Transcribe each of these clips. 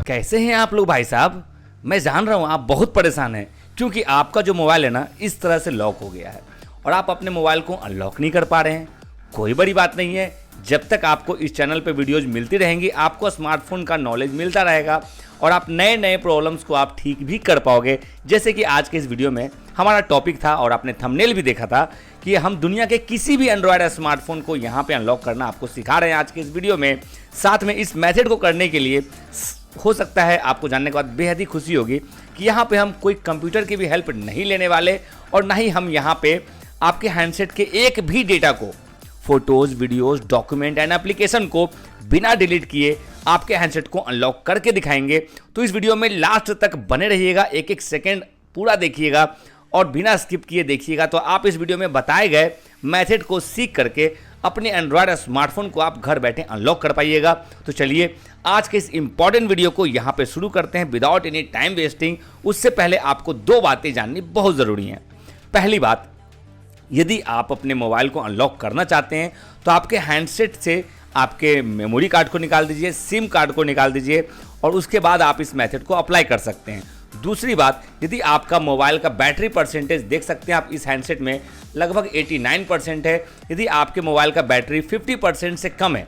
कैसे हैं आप लोग भाई साहब। मैं जान रहा हूँ आप बहुत परेशान हैं क्योंकि आपका जो मोबाइल है ना इस तरह से लॉक हो गया है और आप अपने मोबाइल को अनलॉक नहीं कर पा रहे हैं। कोई बड़ी बात नहीं है, जब तक आपको इस चैनल पे वीडियोज मिलती रहेंगी आपको स्मार्टफोन का नॉलेज मिलता रहेगा और आप नए नए प्रॉब्लम्स को आप ठीक भी कर पाओगे। जैसे कि आज के इस वीडियो में हमारा टॉपिक था और आपने थंबनेल भी देखा था कि हम दुनिया के किसी भी एंड्रॉयड स्मार्टफोन को यहाँ पे अनलॉक करना आपको सिखा रहे हैं आज के इस वीडियो में। साथ में इस मेथड को करने के लिए हो सकता है आपको जानने के बाद बेहद ही खुशी होगी कि यहाँ पे हम कोई कंप्यूटर की भी हेल्प नहीं लेने वाले और ना ही हम यहाँ पे आपके हैंडसेट के एक भी डेटा को, photos, videos, document and application को बिना डिलीट किए आपके हैंडसेट को अनलॉक करके दिखाएंगे। तो इस वीडियो में लास्ट तक बने रहिएगा, एक एक सेकेंड पूरा देखिएगा और बिना स्किप किए देखिएगा तो आप इस वीडियो में बताए गए मेथड को सीख करके अपने एंड्रॉयड स्मार्टफोन को आप घर बैठे अनलॉक कर पाइएगा। तो चलिए आज के इस इंपॉर्टेंट वीडियो को यहाँ पे शुरू करते हैं विदाउट एनी टाइम वेस्टिंग। उससे पहले आपको दो बातें जाननी बहुत ज़रूरी हैं। पहली बात, यदि आप अपने मोबाइल को अनलॉक करना चाहते हैं तो आपके हैंडसेट से आपके मेमोरी कार्ड को निकाल दीजिए, सिम कार्ड को निकाल दीजिए और उसके बाद आप इस मेथड को अप्लाई कर सकते हैं। दूसरी बात, यदि आपका मोबाइल का बैटरी परसेंटेज देख सकते हैं आप इस हैंडसेट में लगभग 89% है। यदि आपके मोबाइल का बैटरी 50% से कम है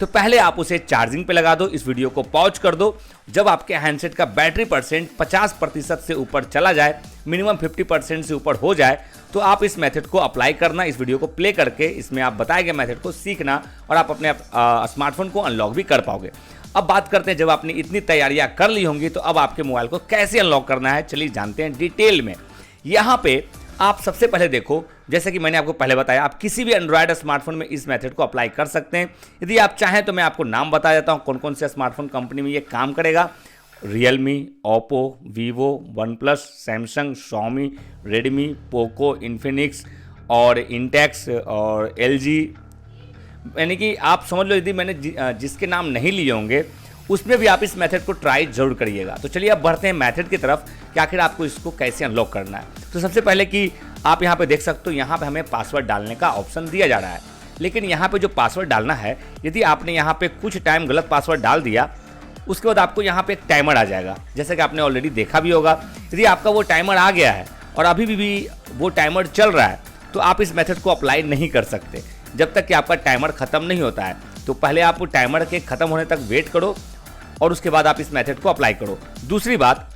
तो पहले आप उसे चार्जिंग पे लगा दो, इस वीडियो को पॉज कर दो। जब आपके हैंडसेट का बैटरी परसेंट 50% से ऊपर चला जाए, मिनिमम 50% से ऊपर हो जाए तो आप इस मेथड को अप्लाई करना। इस वीडियो को प्ले करके इसमें आप बताए गए मेथड को सीखना और आप अपने स्मार्टफोन को अनलॉक भी कर पाओगे। अब बात करते हैं, जब आपने इतनी तैयारियां कर ली होंगी तो अब आपके मोबाइल को कैसे अनलॉक करना है, चलिए जानते हैं डिटेल में। यहाँ पे आप सबसे पहले देखो, जैसे कि मैंने आपको पहले बताया, आप किसी भी एंड्रॉयड स्मार्टफोन में इस मेथड को अप्लाई कर सकते हैं। यदि आप चाहें तो मैं आपको नाम बता देता हूं कौन कौन से स्मार्टफोन कंपनी में ये काम करेगा। Realme, Oppo, Vivo, one plus, Samsung, Xiaomi, Redmi, Poco, Infinix और इंटेक्स और एलजी। यानी कि आप समझ लो यदि मैंने जिसके नाम नहीं लिए होंगे उसमें भी आप इस मेथड को ट्राई जरूर करिएगा। तो चलिए अब बढ़ते हैं मेथड की तरफ कि आखिर आपको इसको कैसे अनलॉक करना है। तो सबसे पहले कि आप यहाँ पे देख सकते हो, यहाँ पे हमें पासवर्ड डालने का ऑप्शन दिया जा रहा है। लेकिन यहाँ पे जो पासवर्ड डालना है, यदि आपने यहाँ पे कुछ टाइम गलत पासवर्ड डाल दिया उसके बाद आपको यहाँ पे एक टाइमर आ जाएगा, जैसे कि आपने ऑलरेडी देखा भी होगा। यदि आपका वो टाइमर आ गया है और अभी भी वो टाइमर चल रहा है तो आप इस मेथड को अप्लाई नहीं कर सकते जब तक कि आपका टाइमर ख़त्म नहीं होता है। तो पहले आप टाइमर के ख़त्म होने तक वेट करो और उसके बाद आप इस मेथड को अप्लाई करो। दूसरी बात,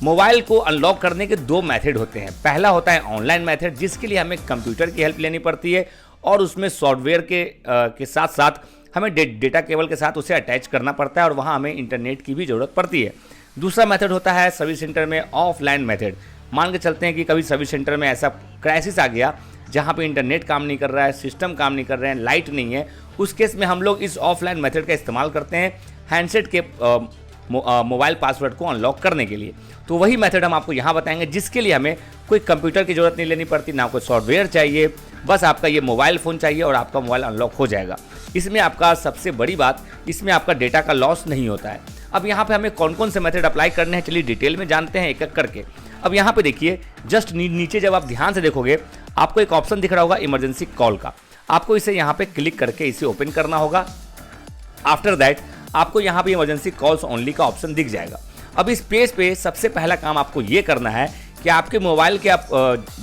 मोबाइल को अनलॉक करने के दो मेथड होते हैं। पहला होता है ऑनलाइन मेथड, जिसके लिए हमें कंप्यूटर की हेल्प लेनी पड़ती है और उसमें सॉफ्टवेयर के साथ साथ हमें डेटा केबल के साथ उसे अटैच करना पड़ता है और वहाँ हमें इंटरनेट की भी ज़रूरत पड़ती है। दूसरा मेथड होता है सर्विस सेंटर में ऑफलाइन मेथड। मान के चलते हैं कि कभी सर्विस सेंटर में ऐसा क्राइसिस आ गया जहाँ पे इंटरनेट काम नहीं कर रहा है, सिस्टम काम नहीं कर रहे हैं, लाइट नहीं है, उस केस में हम लोग इस ऑफलाइन मेथड का इस्तेमाल करते हैं हैंडसेट के मोबाइल पासवर्ड को अनलॉक करने के लिए। तो वही मेथड हम आपको यहाँ बताएंगे, जिसके लिए हमें कोई कंप्यूटर की ज़रूरत नहीं लेनी पड़ती, ना कोई सॉफ्टवेयर चाहिए, बस आपका ये मोबाइल फ़ोन चाहिए और आपका मोबाइल अनलॉक हो जाएगा। इसमें आपका सबसे बड़ी बात, इसमें आपका डेटा का लॉस नहीं होता है। अब यहाँ पे हमें कौन कौन से मेथड अप्लाई करने हैं, चलिए डिटेल में जानते हैं एक एक करके। अब यहाँ पे देखिए, जस्ट नीचे जब आप ध्यान से देखोगे आपको एक ऑप्शन दिख रहा होगा इमरजेंसी कॉल का। आपको इसे यहाँ पे क्लिक करके इसे ओपन करना होगा। आफ्टर दैट आपको यहाँ पे इमरजेंसी कॉल्स ओनली का ऑप्शन दिख जाएगा। अब इस पेज पे सबसे पहला काम आपको ये करना है कि आपके मोबाइल के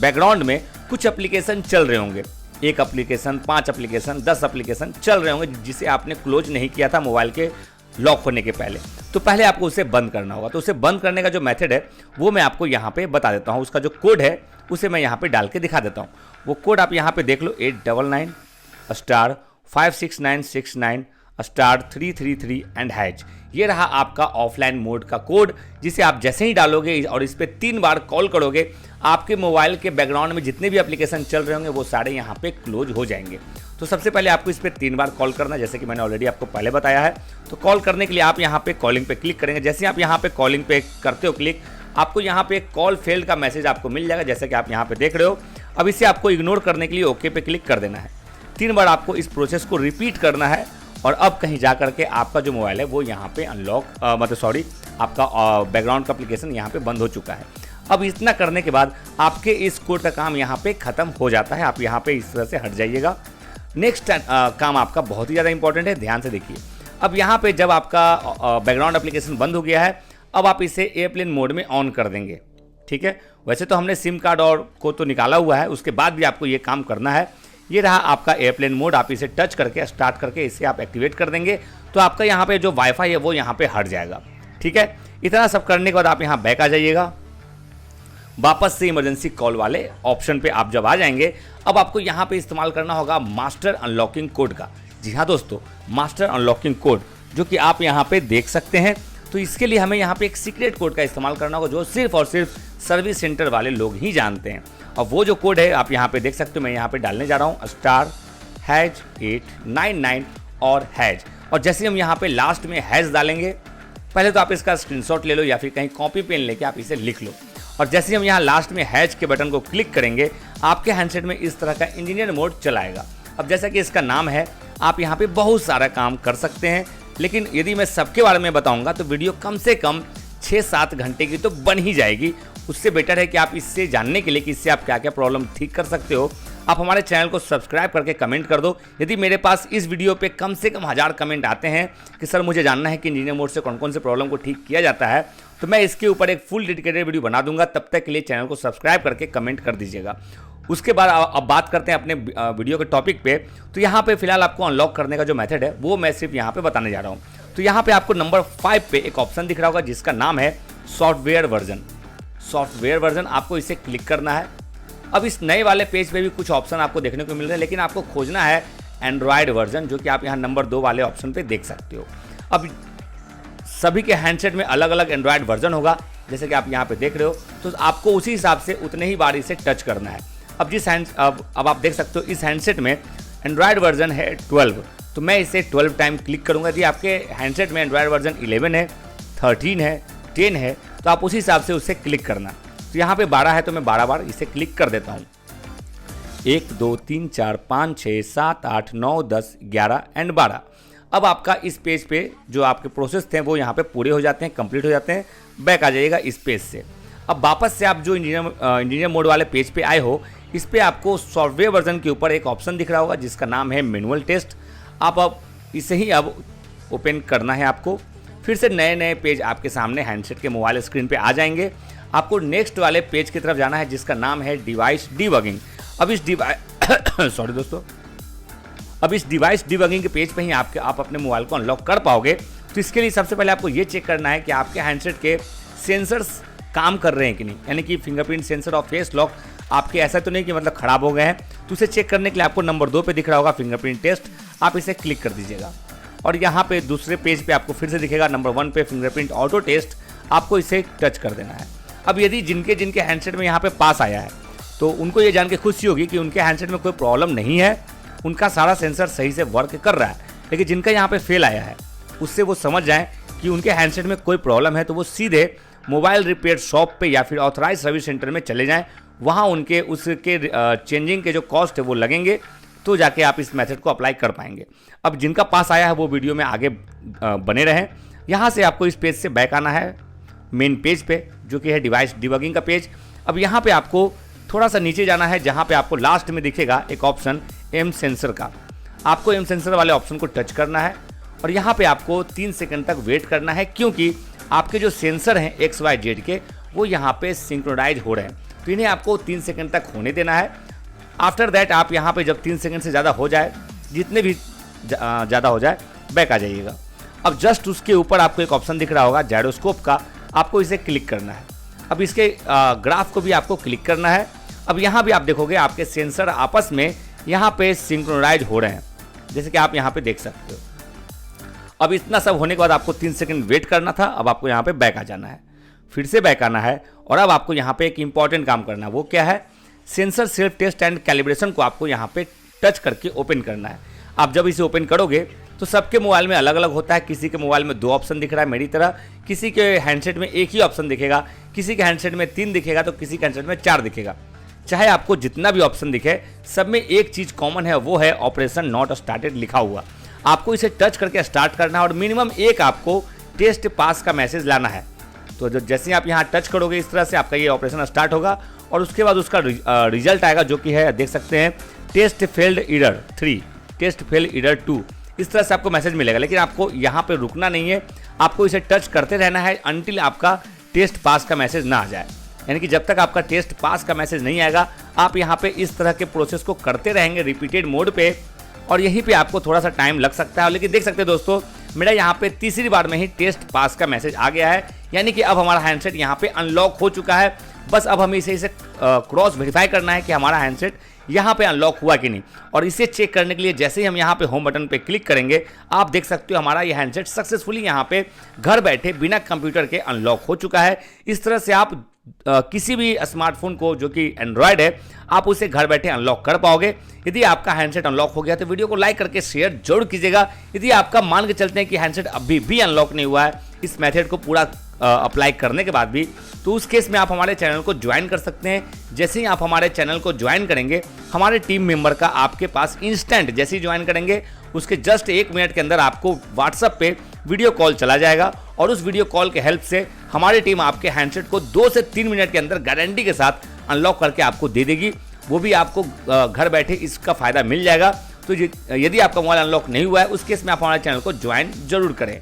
बैकग्राउंड में कुछ एप्लीकेशन चल रहे होंगे, 1 एप्लीकेशन, 5 एप्लीकेशन, 10 एप्लीकेशन चल रहे होंगे जिसे आपने क्लोज नहीं किया था मोबाइल के लॉक होने के पहले। तो पहले आपको उसे बंद करना होगा। तो उसे बंद करने का जो मेथड है वो मैं आपको यहाँ पे बता देता हूँ। उसका जो कोड है उसे मैं यहाँ पे डाल के दिखा देता हूँ। वो कोड आप यहाँ पे देख लो, 899*56969*333 एंड हैश। ये रहा आपका ऑफलाइन मोड का कोड, जिसे आप जैसे ही डालोगे और इस पर 3 बार कॉल करोगे आपके मोबाइल के बैकग्राउंड में जितने भी एप्लीकेशन चल रहे होंगे वो सारे यहाँ पे क्लोज हो जाएंगे। तो सबसे पहले आपको इस पर 3 बार कॉल करना है, जैसे कि मैंने ऑलरेडी आपको पहले बताया है। तो कॉल करने के लिए आप यहाँ पे कॉलिंग पे क्लिक करेंगे। जैसे आप यहाँ पे कॉलिंग पे करते हो क्लिक, आपको यहाँ पे कॉल फेल्ड का मैसेज आपको मिल जाएगा, जैसे कि आप यहाँ पे देख रहे हो। अब इसे आपको इग्नोर करने के लिए ओके पे क्लिक कर देना है। 3 बार आपको इस प्रोसेस को रिपीट करना है और अब कहीं जा करके आपका जो मोबाइल है वो यहाँ पे अनलॉक आपका बैकग्राउंड का एप्लीकेशन यहाँ पे बंद हो चुका है। अब इतना करने के बाद आपके इस कोड का काम यहाँ पे खत्म हो जाता है। आप यहाँ पे इस तरह से हट जाइएगा। नेक्स्ट काम आपका बहुत ही ज़्यादा इंपॉर्टेंट है, ध्यान से देखिए। अब यहाँ पे जब आपका बैकग्राउंड एप्लीकेशन बंद हो गया है, अब आप इसे एयरप्लेन मोड में ऑन कर देंगे। ठीक है, वैसे तो हमने सिम कार्ड और को तो निकाला हुआ है, उसके बाद भी आपको ये काम करना है। ये रहा आपका एयरप्लेन मोड, आप इसे टच करके स्टार्ट करके इसे आप एक्टिवेट कर देंगे तो आपका यहाँ पे जो वाईफाई है वो यहाँ पे हट जाएगा। ठीक है, इतना सब करने के बाद आप यहाँ बैक आ जाइएगा। वापस से इमरजेंसी कॉल वाले ऑप्शन पे आप जब आ जाएंगे, अब आपको यहाँ पे इस्तेमाल करना होगा मास्टर अनलॉकिंग कोड का। जी हाँ दोस्तों, मास्टर अनलॉकिंग कोड जो कि आप यहाँ पे देख सकते हैं। तो इसके लिए हमें यहाँ पे एक सीक्रेट कोड का इस्तेमाल करना होगा जो सिर्फ और सिर्फ सर्विस सेंटर वाले लोग ही जानते हैं। और वो जो कोड है आप यहाँ पे देख सकते हो, मैं यहाँ पे डालने जा रहा हूँ *#899 और हैज। और जैसे हम यहाँ पे लास्ट में हैज डालेंगे, पहले तो आप इसका स्क्रीनशॉट ले लो या फिर कहीं कॉपी पेन लेके आप इसे लिख लो। और जैसे ही हम यहाँ लास्ट में हैज के बटन को क्लिक करेंगे, आपके हैंडसेट में इस तरह का इंजीनियर मोड चलाएगा। अब जैसा कि इसका नाम है, आप यहाँ पे बहुत सारा काम कर सकते हैं, लेकिन यदि मैं सबके बारे में बताऊंगा तो वीडियो कम से कम 6-7 घंटे की तो बन ही जाएगी। उससे बेटर है कि आप इससे जानने के लिए कि इससे आप क्या क्या प्रॉब्लम ठीक कर सकते हो, आप हमारे चैनल को सब्सक्राइब करके कमेंट कर दो। यदि मेरे पास इस वीडियो पे कम से कम 1000 कमेंट आते हैं कि सर मुझे जानना है कि इंजीनियर मोड से कौन कौन से प्रॉब्लम को ठीक किया जाता है, तो मैं इसके ऊपर एक फुल डेडिकेटेड वीडियो बना दूंगा। तब तक के लिए चैनल को सब्सक्राइब करके कमेंट कर दीजिएगा। उसके बाद अब बात करते हैं अपने वीडियो के टॉपिक पे। तो यहाँ पे फिलहाल आपको अनलॉक करने का जो मेथड है वो मैं सिर्फ यहाँ पे बताने जा रहा हूँ। तो यहाँ पे आपको नंबर 5 पे एक ऑप्शन दिख रहा होगा जिसका नाम है सॉफ्टवेयर वर्जन। सॉफ्टवेयर वर्जन, आपको इसे क्लिक करना है। अब इस नए वाले पेज पे भी कुछ ऑप्शन आपको देखने को मिल रहे हैं, लेकिन आपको खोजना है एंड्रॉयड वर्जन, जो कि आप यहाँ नंबर 2 वाले ऑप्शन पे देख सकते हो। अब सभी के हैंडसेट में अलग अलग एंड्रॉयड वर्जन होगा, जैसे कि आप यहाँ पे देख रहे हो। तो आपको उसी हिसाब से उतने ही बार इसे टच करना है। अब अब आप देख सकते हो इस हैंडसेट में एंड्रॉयड वर्जन है 12, तो मैं इसे 12 टाइम क्लिक करूँगा। यदि आपके हैंडसेट में एंड्रॉयड वर्जन 11 है, 13 है, 10 है, तो आप उसी हिसाब से उसे क्लिक करना। तो यहाँ पे 12 है तो मैं 12 बार इसे क्लिक कर देता हूँ। 1 2 3 4 5 6 7 8 9 10 11 एंड 12। अब आपका इस पेज पे जो आपके प्रोसेस थे वो यहाँ पे पूरे हो जाते हैं, कंप्लीट हो जाते हैं। बैक आ जाइएगा इस पेज से। अब वापस से आप जो इंजीनियर मोड वाले पेज पे आए हो, इस पे आपको सॉफ्टवेयर वर्जन के ऊपर एक ऑप्शन दिख रहा होगा जिसका नाम है मैनुअल टेस्ट। आप अब इसे ही अब ओपन करना है आपको। फिर से नए नए पेज आपके सामने हैंडसेट के मोबाइल स्क्रीन पे आ जाएंगे। आपको नेक्स्ट वाले पेज की तरफ जाना है जिसका नाम है डिवाइस डीबगिंग। अब इस डिवाइस डीबगिंग के पेज पे ही आप अपने मोबाइल को अनलॉक कर पाओगे। तो इसके लिए सबसे पहले आपको ये चेक करना है कि आपके हैंडसेट के सेंसर्स काम कर रहे हैं कि नहीं, यानी कि फिंगरप्रिंट सेंसर और फेस लॉक आपके ऐसा तो नहीं कि मतलब खराब हो गए हैं। तो उसे चेक करने के लिए आपको नंबर 2 पे दिख रहा होगा फिंगरप्रिंट टेस्ट, आप इसे क्लिक कर दीजिएगा। और यहाँ पे दूसरे पेज पे आपको फिर से दिखेगा नंबर 1 पे फिंगरप्रिंट ऑटो टेस्ट, आपको इसे टच कर देना है। अब यदि जिनके हैंडसेट में यहाँ पे पास आया है तो उनको ये जान के खुशी होगी कि उनके हैंडसेट में कोई प्रॉब्लम नहीं है, उनका सारा सेंसर सही से वर्क कर रहा है। लेकिन जिनका यहाँ पे फेल आया है, उससे वो समझ जाएं कि उनके हैंडसेट में कोई प्रॉब्लम है, तो वो सीधे मोबाइल रिपेयर शॉप पे या फिर ऑथराइज सर्विस सेंटर में चले जाएं। वहाँ उनके उसके चेंजिंग के जो कॉस्ट है वो लगेंगे, तो जाके आप इस मेथड को अप्लाई कर पाएंगे। अब जिनका पास आया है वो वीडियो में आगे बने रहें। यहाँ से आपको इस पेज से बैक आना है मेन पेज पे, जो कि है डिवाइस डिबगिंग का पेज। अब यहाँ पे आपको थोड़ा सा नीचे जाना है, जहाँ पे आपको लास्ट में दिखेगा एक ऑप्शन एम सेंसर का। आपको एम सेंसर वाले ऑप्शन को टच करना है और यहाँ पे आपको 3 सेकंड तक वेट करना है, क्योंकि आपके जो सेंसर हैं XYZ के वो यहाँ पे सिंक्रोनाइज हो रहे हैं। तो इन्हें आपको 3 सेकंड तक होने देना है। आफ्टर दैट आप यहाँ पे जब 3 सेकंड से ज़्यादा हो जाए, जितने भी ज़्यादा हो जाए, बैक आ जाइएगा। अब जस्ट उसके ऊपर आपको एक ऑप्शन दिख रहा होगा जायरोस्कोप का, आपको इसे क्लिक करना है। अब इसके ग्राफ को भी आपको क्लिक करना है। अब यहाँ भी आप देखोगे आपके सेंसर आपस में यहाँ पे सिंक्रोनाइज हो रहे हैं, जैसे कि आप यहाँ पे देख सकते हो। अब इतना सब होने के बाद आपको 3 सेकंड वेट करना था। अब आपको यहाँ पे बैक आ जाना है, फिर से बैक आना है और अब आपको यहाँ पे एक इंपॉर्टेंट काम करना है। वो क्या है? Sensor self test and calibration को आपको यहाँ पे टच करके ओपन करना है। आप जब इसे ओपन करोगे तो सबके मोबाइल में अलग अलग होता है। किसी के मोबाइल में 2 ऑप्शन दिख रहा है मेरी तरह, किसी के हैंडसेट में एक ही ऑप्शन दिखेगा, किसी के हैंडसेट में 3 दिखेगा, तो किसी के हैंडसेट में 4 दिखेगा। चाहे आपको जितना भी ऑप्शन दिखे, सब में एक चीज़ कॉमन है, वो है ऑपरेशन नॉट स्टार्टेड लिखा हुआ। आपको इसे टच करके स्टार्ट करना है और मिनिमम एक आपको टेस्ट पास का मैसेज लाना है। तो जैसे ही आप यहाँ टच करोगे इस तरह से आपका ये ऑपरेशन स्टार्ट होगा और उसके बाद उसका रिजल्ट आएगा, जो कि है देख सकते हैं test failed error 3, test failed error 2। इस तरह से आपको मैसेज मिलेगा। लेकिन आपको यहाँ पे रुकना नहीं है, आपको इसे टच करते रहना है अनटिल आपका टेस्ट पास का मैसेज ना आ जाए। यानी कि जब तक आपका टेस्ट पास का मैसेज नहीं आएगा, आप यहाँ पे इस तरह के प्रोसेस को करते रहेंगे रिपीटेड मोड पे, और यहीं पे आपको थोड़ा सा टाइम लग सकता है। लेकिन देख सकते हैं दोस्तों, मेरा यहाँ पे तीसरी बार में ही टेस्ट पास का मैसेज आ गया है, यानी कि अब हमारा हैंडसेट यहाँ पे अनलॉक हो चुका है। बस अब हमें इसे क्रॉस वेरीफाई करना है कि हमारा हैंडसेट यहाँ पे अनलॉक हुआ कि नहीं। और इसे चेक करने के लिए जैसे ही हम यहाँ पे होम बटन पे क्लिक करेंगे, आप देख सकते हो हमारा ये हैंडसेट सक्सेसफुली यहाँ पे घर बैठे बिना कंप्यूटर के अनलॉक हो चुका है। इस तरह से आप किसी भी स्मार्टफोन को जो कि एंड्रॉयड है, आप उसे घर बैठे अनलॉक कर पाओगे। यदि आपका हैंडसेट अनलॉक हो गया तो वीडियो को लाइक करके शेयर जरूर कीजिएगा। यदि आपका मान के चलते हैं कि हैंडसेट अभी भी अनलॉक नहीं हुआ है इस मेथड को पूरा अप्लाई करने के बाद भी, तो उस केस में आप हमारे चैनल को ज्वाइन कर सकते हैं। जैसे ही आप हमारे चैनल को ज्वाइन करेंगे, हमारे टीम मेंबर का आपके पास इंस्टेंट जैसे ही ज्वाइन करेंगे उसके जस्ट 1 मिनट के अंदर आपको व्हाट्सएप पे वीडियो कॉल चला जाएगा, और उस वीडियो कॉल के हेल्प से हमारी टीम आपके हैंडसेट को 2 से 3 मिनट के अंदर गारंटी के साथ अनलॉक करके आपको दे देगी। वो भी आपको घर बैठे इसका फ़ायदा मिल जाएगा। तो यदि आपका मोबाइल अनलॉक नहीं हुआ है, उस केस में आप हमारे चैनल को ज्वाइन जरूर करें।